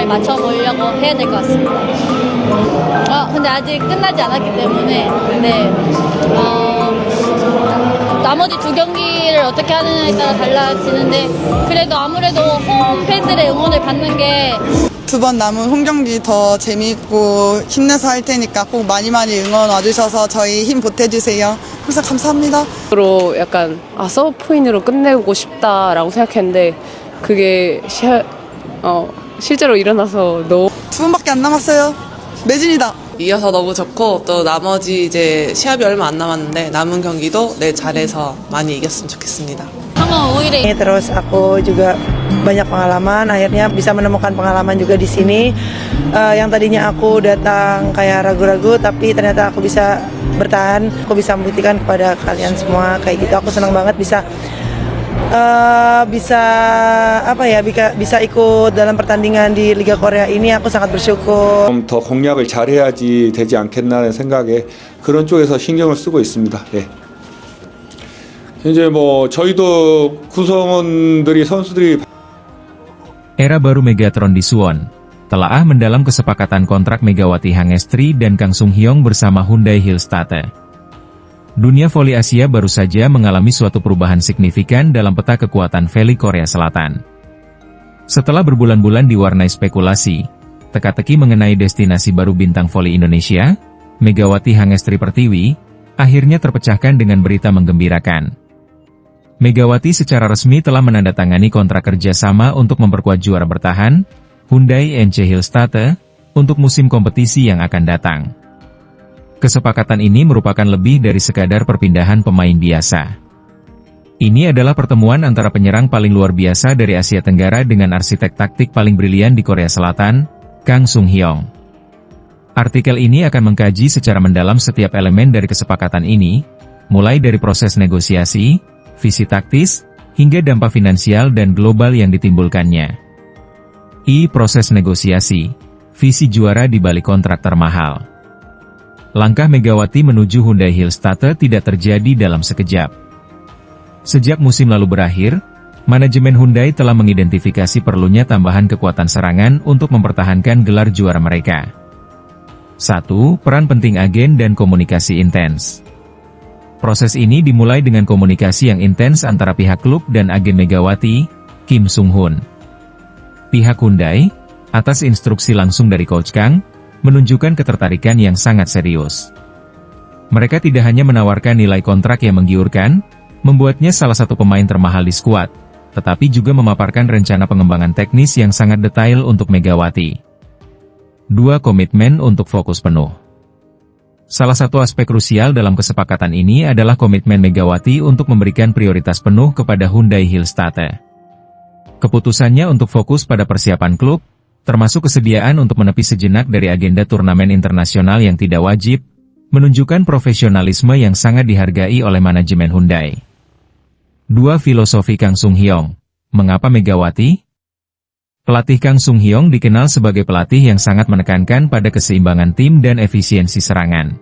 맞춰보려고 해야 될 것 같습니다. 근데 아직 끝나지 않았기 때문에 나머지 두 경기를 어떻게 하느냐에 따라 달라지는데 그래도 아무래도 홈 팬들의 응원을 받는 게 두 번 남은 홈 경기 더 재미있고 힘내서 할 테니까 꼭 많이 응원 와주셔서 저희 힘 보태주세요. 항상 감사합니다. 로 약간 서브포인트로 끝내고 싶다라고 생각했는데 그게 실제로 일어나서 너무 두 번밖에 안 남았어요. 매진이다. 이어서 너무 좋고 또 나머지 이제 시합이 얼마 안 남았는데 남은 경기도 잘해서 많이 이겼으면 좋겠습니다. 한번 5일에 Terus aku juga banyak pengalaman, akhirnya bisa menemukan pengalaman juga di sini. Yang tadinya aku datang kayak ragu-ragu, tapi ternyata aku bisa bertahan. Aku bisa membuktikan kepada kalian semua kayak gitu. Aku senang banget bisa ikut dalam pertandingan di Liga Korea ini. Aku sangat bersyukur. 좀 더 공략을 잘해야지 되지 않겠나는 생각에 그런 쪽에서 신경을 쓰고 있습니다. 예. 이제 저희도 구성원들이 선수들이 Era baru Megatron di Suwon. Telaah mendalam kesepakatan kontrak Megawati Hangestri dan Kang Sung Hyong bersama Hyundai Hillstate. Dunia voli Asia baru saja mengalami suatu perubahan signifikan dalam peta kekuatan voli Korea Selatan. Setelah berbulan-bulan diwarnai spekulasi, teka-teki mengenai destinasi baru bintang voli Indonesia, Megawati Hangestri Pertiwi, akhirnya terpecahkan dengan berita menggembirakan. Megawati secara resmi telah menandatangani kontrak kerjasama untuk memperkuat juara bertahan, Hyundai NC Hillstate, untuk musim kompetisi yang akan datang. Kesepakatan ini merupakan lebih dari sekadar perpindahan pemain biasa. Ini adalah pertemuan antara penyerang paling luar biasa dari Asia Tenggara dengan arsitek taktik paling brilian di Korea Selatan, Kang Sung Hyong. Artikel ini akan mengkaji secara mendalam setiap elemen dari kesepakatan ini, mulai dari proses negosiasi, visi taktis, hingga dampak finansial dan global yang ditimbulkannya. Proses negosiasi, visi juara di balik kontrak termahal. Langkah Megawati menuju Hyundai Hillstate tidak terjadi dalam sekejap. Sejak musim lalu berakhir, manajemen Hyundai telah mengidentifikasi perlunya tambahan kekuatan serangan untuk mempertahankan gelar juara mereka. 1. Peran penting agen dan komunikasi intens. Proses ini dimulai dengan komunikasi yang intens antara pihak klub dan agen Megawati, Kim Sung-hoon. Pihak Hyundai, atas instruksi langsung dari Coach Kang, menunjukkan ketertarikan yang sangat serius. Mereka tidak hanya menawarkan nilai kontrak yang menggiurkan, membuatnya salah satu pemain termahal di skuad, tetapi juga memaparkan rencana pengembangan teknis yang sangat detail untuk Megawati. 2. Komitmen untuk fokus penuh. Salah satu aspek krusial dalam kesepakatan ini adalah komitmen Megawati untuk memberikan prioritas penuh kepada Hyundai Hillstate. Keputusannya untuk fokus pada persiapan klub, termasuk kesediaan untuk menepi sejenak dari agenda turnamen internasional yang tidak wajib, menunjukkan profesionalisme yang sangat dihargai oleh manajemen Hyundai. 2. Filosofi Kang Sung Hyong. Mengapa Megawati? Pelatih Kang Sung Hyong dikenal sebagai pelatih yang sangat menekankan pada keseimbangan tim dan efisiensi serangan.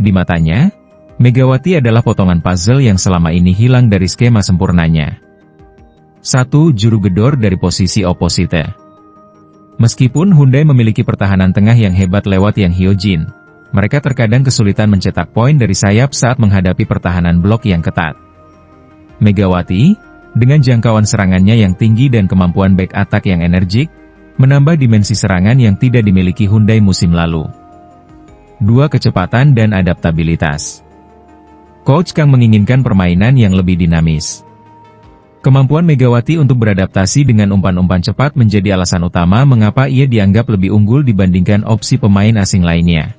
Di matanya, Megawati adalah potongan puzzle yang selama ini hilang dari skema sempurnanya. 1. Juru gedor dari posisi oposite. Meskipun Hyundai memiliki pertahanan tengah yang hebat lewat Yang Hyojin, mereka terkadang kesulitan mencetak poin dari sayap saat menghadapi pertahanan blok yang ketat. Megawati, dengan jangkauan serangannya yang tinggi dan kemampuan back attack yang energik, menambah dimensi serangan yang tidak dimiliki Hyundai musim lalu. 2. Kecepatan dan adaptabilitas. Coach Kang menginginkan permainan yang lebih dinamis. Kemampuan Megawati untuk beradaptasi dengan umpan-umpan cepat menjadi alasan utama mengapa ia dianggap lebih unggul dibandingkan opsi pemain asing lainnya.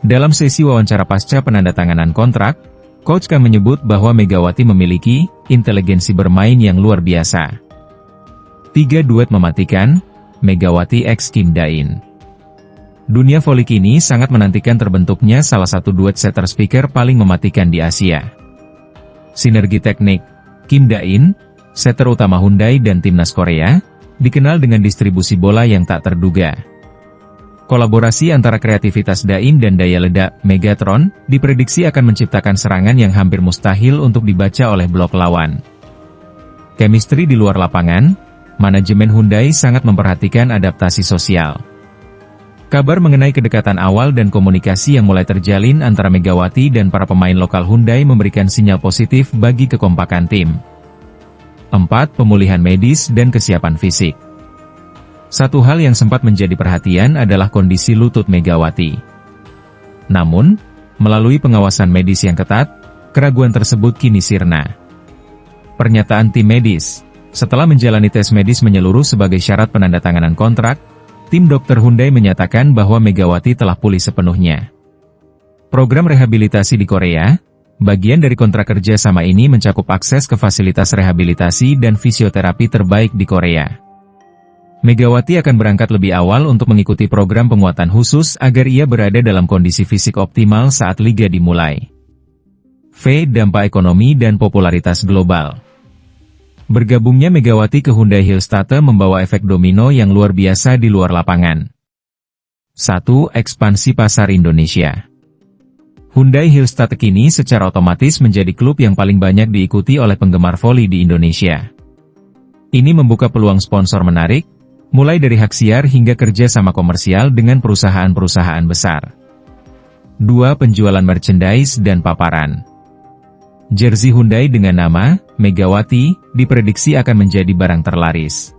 Dalam sesi wawancara pasca penandatanganan kontrak, Coach Kang menyebut bahwa Megawati memiliki inteligensi bermain yang luar biasa. 3. Duet mematikan, Megawati x Kim Da-in. Dunia voli kini sangat menantikan terbentuknya salah satu duet setter speaker paling mematikan di Asia. Sinergi teknik, Kim Da-in, setter utama Hyundai dan timnas Korea, dikenal dengan distribusi bola yang tak terduga. Kolaborasi antara kreativitas Da-in dan daya ledak Megatron diprediksi akan menciptakan serangan yang hampir mustahil untuk dibaca oleh blok lawan. Chemistry di luar lapangan, manajemen Hyundai sangat memperhatikan adaptasi sosial. Kabar mengenai kedekatan awal dan komunikasi yang mulai terjalin antara Megawati dan para pemain lokal Hyundai memberikan sinyal positif bagi kekompakan tim. 4. Pemulihan medis dan kesiapan fisik. Satu hal yang sempat menjadi perhatian adalah kondisi lutut Megawati. Namun, melalui pengawasan medis yang ketat, keraguan tersebut kini sirna. Pernyataan tim medis, setelah menjalani tes medis menyeluruh sebagai syarat penandatanganan kontrak, tim dokter Hyundai menyatakan bahwa Megawati telah pulih sepenuhnya. Program rehabilitasi di Korea, bagian dari kontrak kerja sama ini mencakup akses ke fasilitas rehabilitasi dan fisioterapi terbaik di Korea. Megawati akan berangkat lebih awal untuk mengikuti program penguatan khusus agar ia berada dalam kondisi fisik optimal saat liga dimulai. V. Dampak ekonomi dan popularitas global. Bergabungnya Megawati ke Hyundai Hillstatte membawa efek domino yang luar biasa di luar lapangan. 1. Ekspansi pasar Indonesia. Hyundai Hillstatte kini secara otomatis menjadi klub yang paling banyak diikuti oleh penggemar voli di Indonesia. Ini membuka peluang sponsor menarik, mulai dari hak siar hingga kerja sama komersial dengan perusahaan-perusahaan besar. 2. Penjualan merchandise dan paparan. Jersey Hyundai dengan nama Megawati diprediksi akan menjadi barang terlaris.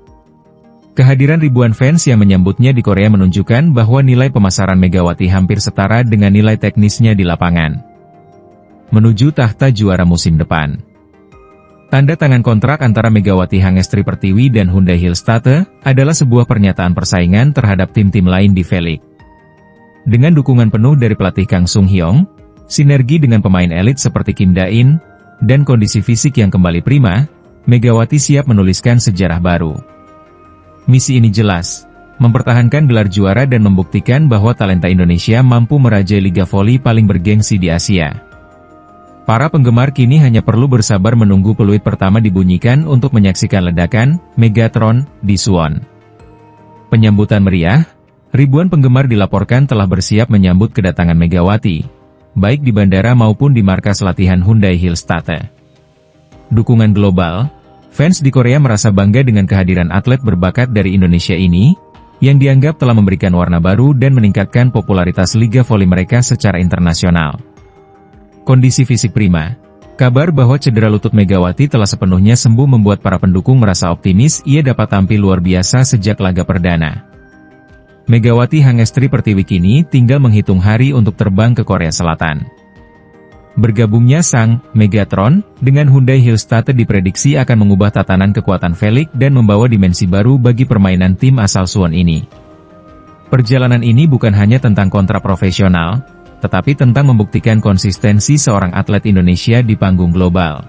Kehadiran ribuan fans yang menyambutnya di Korea menunjukkan bahwa nilai pemasaran Megawati hampir setara dengan nilai teknisnya di lapangan. Menuju tahta juara musim depan. Tanda tangan kontrak antara Megawati Hangestri Pertiwi dan Hyundai Hillstatte adalah sebuah pernyataan persaingan terhadap tim-tim lain di V-League. Dengan dukungan penuh dari pelatih Kang Sung Hyong, sinergi dengan pemain elit seperti Kim Da-in, dan kondisi fisik yang kembali prima, Megawati siap menuliskan sejarah baru. Misi ini jelas, mempertahankan gelar juara dan membuktikan bahwa talenta Indonesia mampu merajai liga voli paling bergengsi di Asia. Para penggemar kini hanya perlu bersabar menunggu peluit pertama dibunyikan untuk menyaksikan ledakan Megatron di Suwon. Penyambutan meriah, ribuan penggemar dilaporkan telah bersiap menyambut kedatangan Megawati, baik di bandara maupun di markas latihan Hyundai Hillstatte. Dukungan global, fans di Korea merasa bangga dengan kehadiran atlet berbakat dari Indonesia ini, yang dianggap telah memberikan warna baru dan meningkatkan popularitas liga voli mereka secara internasional. Kondisi fisik prima. Kabar bahwa cedera lutut Megawati telah sepenuhnya sembuh membuat para pendukung merasa optimis ia dapat tampil luar biasa sejak laga perdana. Megawati Hangestri Pertiwi kini tinggal menghitung hari untuk terbang ke Korea Selatan. Bergabungnya sang Megatron dengan Hyundai Hillstatte diprediksi akan mengubah tatanan kekuatan V-League dan membawa dimensi baru bagi permainan tim asal Suwon ini. Perjalanan ini bukan hanya tentang kontrak profesional, tetapi tentang membuktikan konsistensi seorang atlet Indonesia di panggung global.